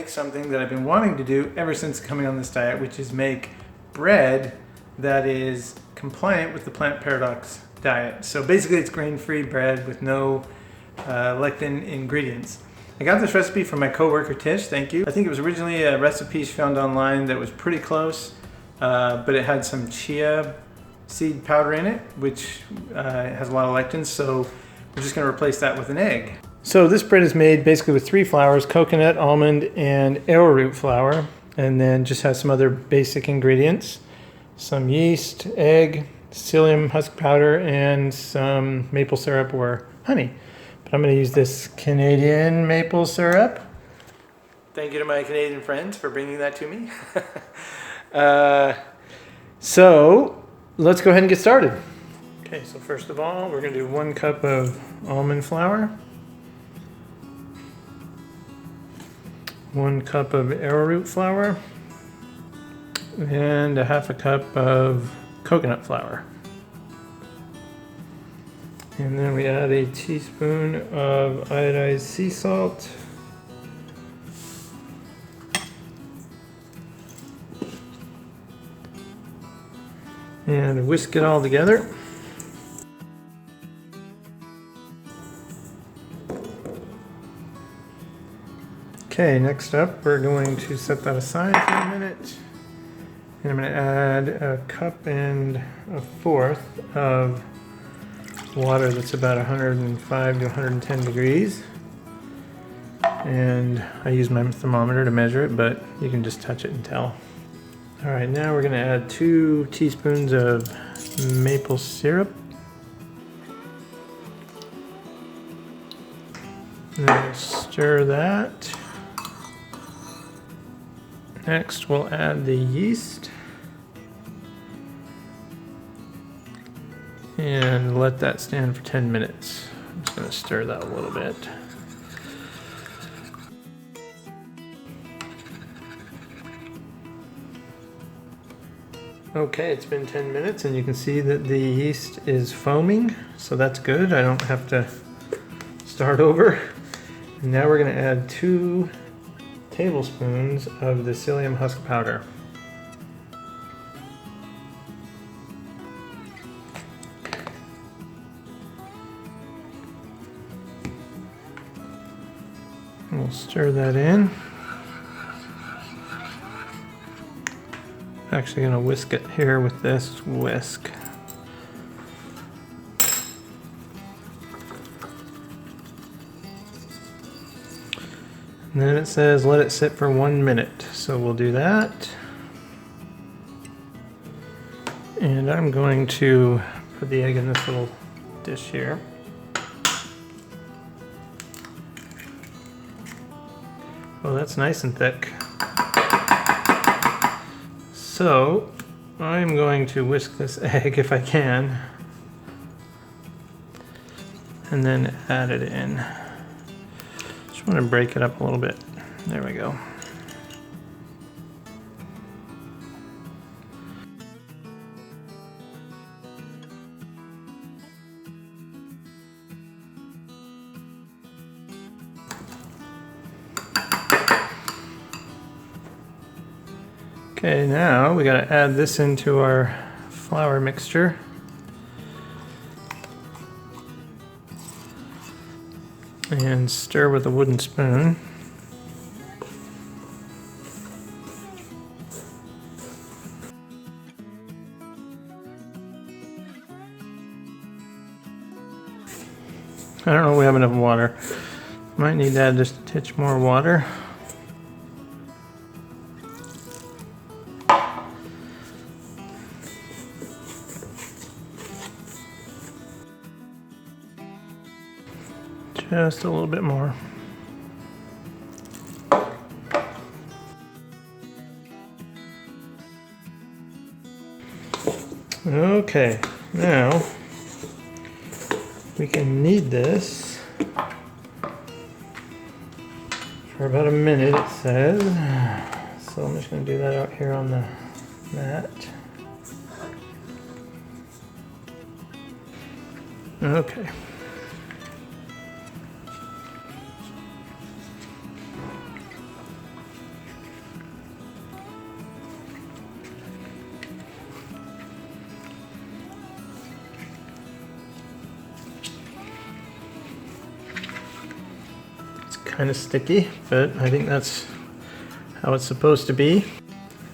something that I've been wanting to do ever since coming on this diet, which is make bread that is compliant with the plant paradox diet. So basically it's grain-free bread with no lectin ingredients. I got this recipe from my coworker Tish, thank you. I think it was originally a recipe she found online that was pretty close, but it had some chia seed powder in it, which has a lot of lectins, so we're just gonna replace that with an egg. So this bread is made basically with 3 flours, coconut, almond, and arrowroot flour, and then just has some other basic ingredients. Some yeast, egg, psyllium husk powder, and some maple syrup or honey. But I'm going to use this Canadian maple syrup. Thank you to my Canadian friends for bringing that to me. So let's go ahead and get started. Okay, so first of all, we're going to do 1 cup of almond flour, 1 cup of arrowroot flour, and 1/2 cup of coconut flour. And then we add a teaspoon of iodized sea salt. And whisk it all together. Okay, next up we're going to set that aside for a minute. And I'm going to add 1.25 cups of water that's about 105 to 110 degrees. And I use my thermometer to measure it, but you can just touch it and tell. All right, now we're going to add 2 teaspoons of maple syrup. And then we'll stir that. Next, we'll add the yeast. And let that stand for 10 minutes. I'm just going to stir that a little bit. Okay, it's been 10 minutes and you can see that the yeast is foaming, so that's good. I don't have to start over. And now we're going to add 2 tablespoons of the psyllium husk powder. We'll stir that in. I'm actually going to whisk it here with this whisk. And then it says let it sit for 1 minute, so we'll do that. And I'm going to put the egg in this little dish here. Well, that's nice and thick. So I'm going to whisk this egg if I can, and then add it in. Just want to break it up a little bit. There we go. Okay, now we got to add this into our flour mixture. And stir with a wooden spoon. I don't know if we have enough water. Might need to add just a titch more water. Just a little bit more. Okay, now we can knead this for about a minute, it says. So I'm just going to do that out here on the mat. Okay. kind of sticky, but I think that's how it's supposed to be.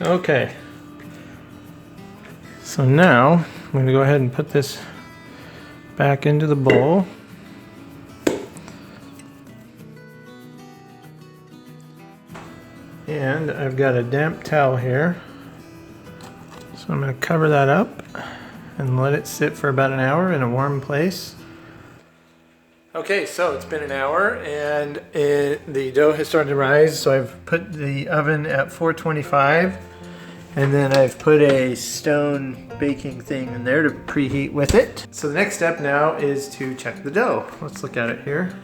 Okay. So now I'm going to go ahead and put this back into the bowl. And I've got a damp towel here. So I'm going to cover that up and let it sit for about an hour in a warm place. Okay, so it's been an hour and the dough has started to rise. So I've put the oven at 425 and then I've put a stone baking thing in there to preheat with it. So the next step now is to check the dough. Let's look at it here.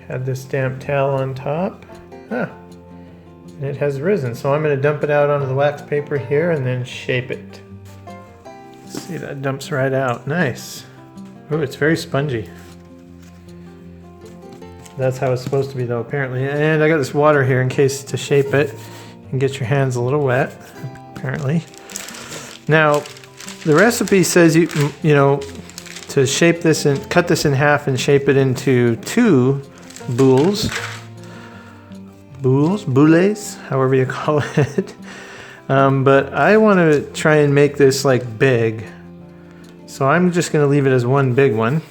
Had this damp towel on top. And it has risen. So I'm going to dump it out onto the wax paper here and then shape it. See, that dumps right out. Nice. Ooh, it's very spongy. That's how it's supposed to be though, apparently. And I got this water here in case to shape it and get your hands a little wet, apparently. Now, the recipe says you know, to shape this and cut this in half and shape it into 2 boules, however you call it. But I want to try and make this like big. So I'm just going to leave it as one big one.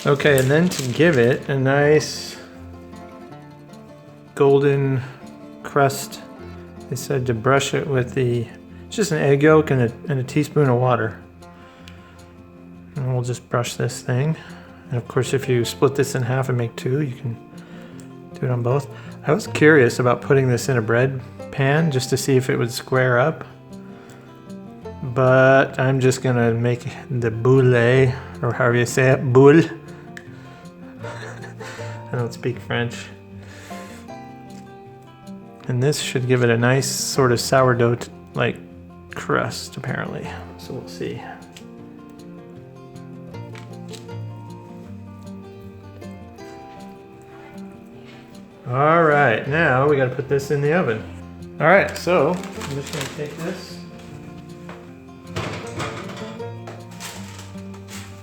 Okay, and then to give it a nice golden crust, they said to brush it with just an egg yolk and a teaspoon of water. And we'll just brush this thing. And of course, if you split this in half and make 2, you can do it on both. I was curious about putting this in a bread pan just to see if it would square up. But I'm just gonna make the boule, or however you say it, boule. I don't speak French. And this should give it a nice sort of sourdough-like crust, apparently. So we'll see. All right, now we gotta put this in the oven. All right, so I'm just gonna take this.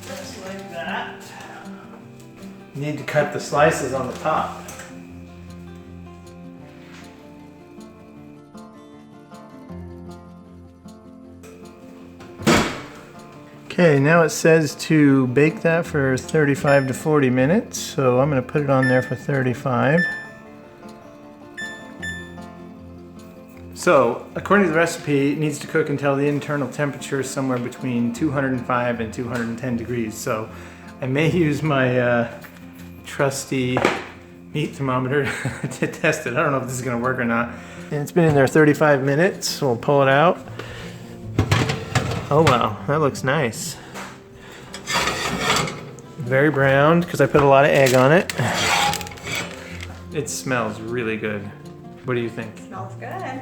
Just like that. You need to cut the slices on the top. Okay, now it says to bake that for 35 to 40 minutes, so I'm going to put it on there for 35. So, according to the recipe, it needs to cook until the internal temperature is somewhere between 205 and 210 degrees. So, I may use my trusty meat thermometer to test it. I don't know if this is going to work or not. And it's been in there 35 minutes, so we'll pull it out. Oh wow, that looks nice. Very browned because I put a lot of egg on it. It smells really good. What do you think? Smells good.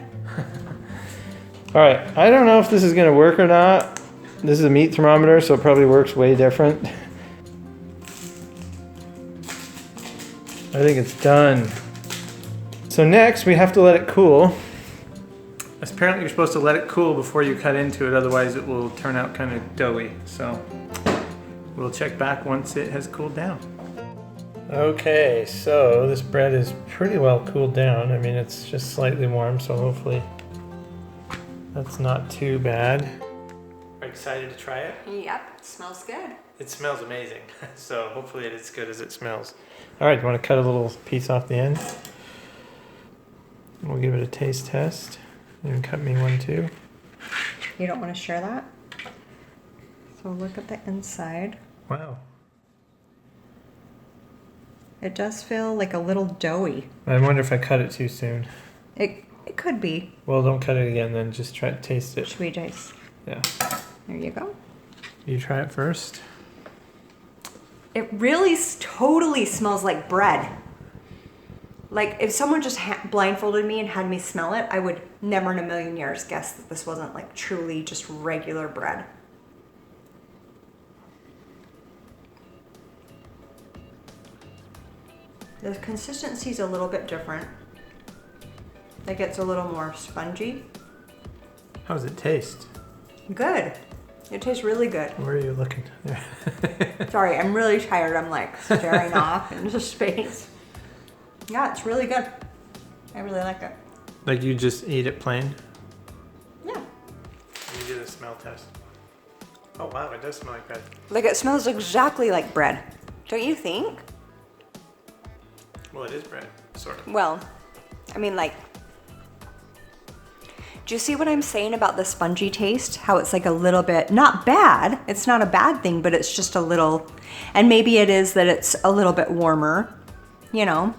All right, I don't know if this is gonna work or not. This is a meat thermometer, so it probably works way different. I think it's done. So next we have to let it cool. Apparently you're supposed to let it cool before you cut into it, otherwise it will turn out kind of doughy. So we'll check back once it has cooled down. Okay, so this bread is pretty well cooled down. I mean, it's just slightly warm, so hopefully that's not too bad. Are you excited to try it? Yep, it smells good. It smells amazing, so hopefully it's as good as it smells. All right, you want to cut a little piece off the end? We'll give it a taste test. You can cut me one too. You don't want to share that? So look at the inside. Wow. It does feel like a little doughy. I wonder if I cut it too soon. It could be. Well, don't cut it again then. Just try to taste it. Should we taste? Yeah. There you go. You try it first. It really totally smells like bread. Like, if someone just blindfolded me and had me smell it, I would never in a million years guess that this wasn't like truly just regular bread. The consistency is a little bit different. Like it's a little more spongy. How does it taste? Good. It tastes really good. Where are you looking? Sorry, I'm really tired. I'm like staring off into space. Yeah, it's really good. I really like it. Like you just eat it plain? Yeah. You did a smell test. Oh wow, it does smell like bread. Like it smells exactly like bread. Don't you think? Well, it is bread, sort of. Well, I mean like, do you see what I'm saying about the spongy taste? How it's like a little bit, not bad. It's not a bad thing, but it's just a little, and maybe it is that it's a little bit warmer, you know?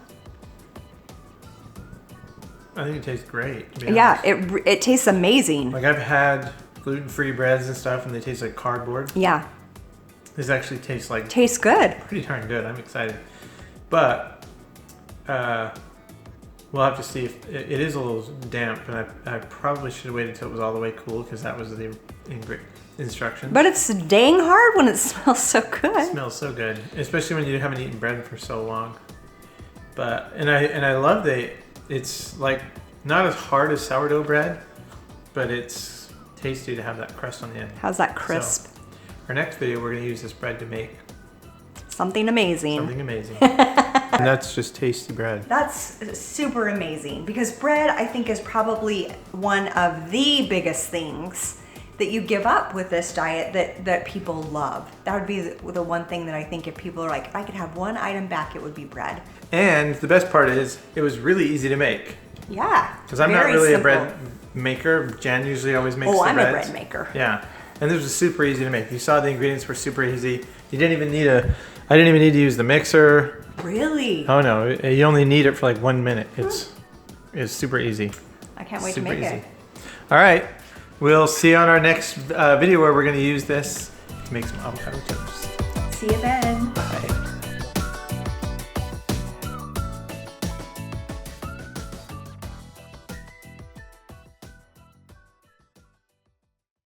I think it tastes great. To be Yeah, honest. it tastes amazing. Like I've had gluten-free breads and stuff, and they taste like cardboard. Yeah, This actually tastes like tastes good. pretty darn good. I'm excited, but we'll have to see if it is a little damp, and I probably should have waited until it was all the way cool because that was the instructions. But it's dang hard when it smells so It good. smells so good, especially when you haven't eaten bread for so long. But I love that it's like not as hard as sourdough bread, but it's tasty to have that crust on the end. How's that crisp? So, our next video, we're going to use this bread to make Something amazing. something amazing. And that's just tasty bread. That's super amazing because bread, I think, is probably one of the biggest things that you give up with this diet that people love. That would be the one thing that I think if people are like, if I could have one item back, it would be bread. And the best part is, it was really easy to make. Yeah. Because I'm not very really simple. a bread maker. Jan usually always makes Oh, the I'm a breads. bread maker. Yeah. And this was super easy to make. You saw the ingredients were super easy. You didn't even need I didn't even need to use the mixer. Really? Oh no, you only need it for like 1 minute. It's super easy. I can't wait Super to make easy. it. All right. We'll see you on our next video where we're going to use this to make some avocado toast. See you then.